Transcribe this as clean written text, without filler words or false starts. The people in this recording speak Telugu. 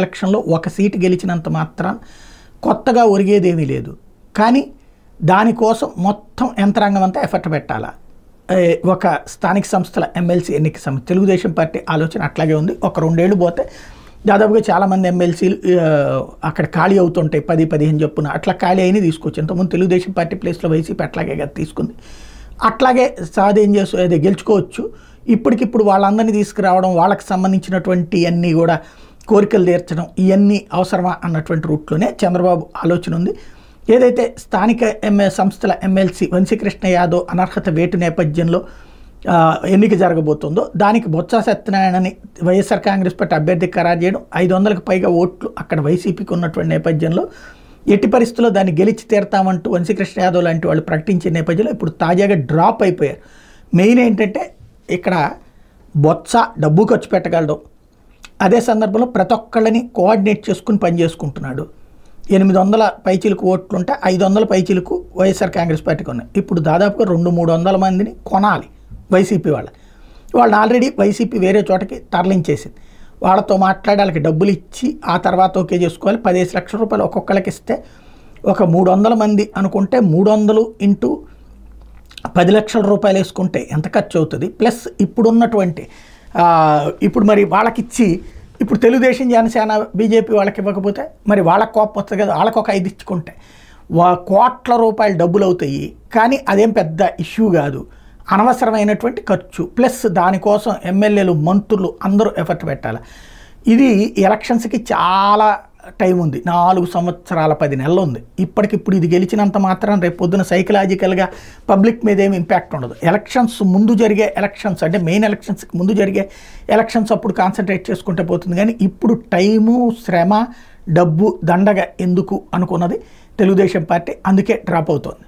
ఎలక్షన్లో ఒక సీటు గెలిచినంత మాత్రం కొత్తగా ఒరిగేదేమీ లేదు. కానీ దానికోసం మొత్తం యంత్రాంగం అంతా ఎఫర్ట్ పెట్టాలా. ఒక స్థానిక సంస్థల ఎమ్మెల్సీ ఎన్నిక తెలుగుదేశం పార్టీ ఆలోచన అట్లాగే ఉంది. ఒక 2 ఏళ్ళు పోతే దాదాపుగా చాలామంది ఎమ్మెల్సీలు అక్కడ ఖాళీ అవుతుంటాయి, 10-15 చొప్పున అట్లా ఖాళీ అయినా తీసుకోవచ్చు. ఇంతకుముందు తెలుగుదేశం పార్టీ ప్లేస్లో వైసీపీ అట్లాగే కదా తీసుకుంది. అట్లాగే సాధేం చేసు అదే గెలుచుకోవచ్చు. ఇప్పటికిప్పుడు వాళ్ళందరినీ తీసుకురావడం, వాళ్ళకి సంబంధించినటువంటి అన్నీ కూడా కోరికలు తీర్చడం ఇవన్నీ అవసరమా అన్నటువంటి రూట్లోనే చంద్రబాబు ఆలోచన ఉంది. ఏదైతే స్థానిక సంస్థల ఎమ్మెల్సీ వంశీకృష్ణ యాదవ్ అనర్హత వేటు నేపథ్యంలో ఎన్నిక జరగబోతుందో దానికి బొత్స సత్యనారాయణని వైఎస్ఆర్ కాంగ్రెస్ పార్టీ అభ్యర్థికి ఖరారు చేయడం, 500కు పైగా ఓట్లు అక్కడ వైసీపీకి ఉన్నటువంటి నేపథ్యంలో ఎట్టి పరిస్థితుల్లో దాన్ని గెలిచి తీరతామంటూ వంశీకృష్ణ యాదవ్ లాంటి వాళ్ళు ప్రకటించే నేపథ్యంలో ఇప్పుడు తాజాగా డ్రాప్ అయిపోయారు. మెయిన్ ఏంటంటే ఇక్కడ బొత్స డబ్బు ఖర్చు పెట్టగలడు, అదే సందర్భంలో ప్రతి ఒక్కళ్ళని కోఆర్డినేట్ చేసుకుని పనిచేసుకుంటున్నాడు. 800 పైచీలకు ఓట్లు ఉంటే 500 పైచీలకు వైఎస్ఆర్ కాంగ్రెస్ పార్టీకి ఉన్నాయి. ఇప్పుడు దాదాపుగా 200-300 మందిని కొనాలి వైసీపీ వాళ్ళని ఆల్రెడీ వైసీపీ వేరే చోటకి తరలించేసింది. వాళ్ళతో మాట్లాడి వాళ్ళకి డబ్బులు ఇచ్చి ఆ తర్వాత ఓకే చేసుకోవాలి. 15 లక్షల రూపాయలు ఒక్కొక్కరికి ఇస్తే ఒక 300 మంది అనుకుంటే 300 ఇంటూ 10 లక్షల రూపాయలు వేసుకుంటే ఎంత ఖర్చు అవుతుంది. ప్లస్ ఇప్పుడున్నటువంటి ఇప్పుడు మరి వాళ్ళకిచ్చి ఇప్పుడు తెలుగుదేశం జనసేన బీజేపీ వాళ్ళకి ఇవ్వకపోతే మరి వాళ్ళకి కోపం వస్తుంది కదా. వాళ్ళకి ఒక 5 ఇచ్చుకుంటే కోట్ల రూపాయలు డబ్బులు అవుతాయి. కానీ అదేం పెద్ద ఇష్యూ కాదు, అనవసరమైనటువంటి ఖర్చు. ప్లస్ దానికోసం ఎమ్మెల్యేలు మంత్రులు అందరూ ఎఫర్ట్ పెట్టాలి. ఇది ఎలక్షన్స్కి చాలా టైం ఉంది, 4 సంవత్సరాల 10 నెలలు ఉంది. ఇప్పటికిప్పుడు ఇది గెలిచినంత మాత్రం రేపు పొద్దున సైకలాజికల్గా పబ్లిక్ మీద ఏమి ఇంపాక్ట్ ఉండదు. ఎలక్షన్స్ ముందు జరిగే ఎలక్షన్స్ అంటే మెయిన్ ఎలక్షన్స్కి ముందు జరిగే ఎలక్షన్స్ అప్పుడు కాన్సన్ట్రేట్ చేసుకుంటే పోతుంది. కానీ ఇప్పుడు టైము, శ్రమ, డబ్బు దండగ ఎందుకు అనుకున్నది తెలుగుదేశం పార్టీ, అందుకే డ్రాప్ అవుతోంది.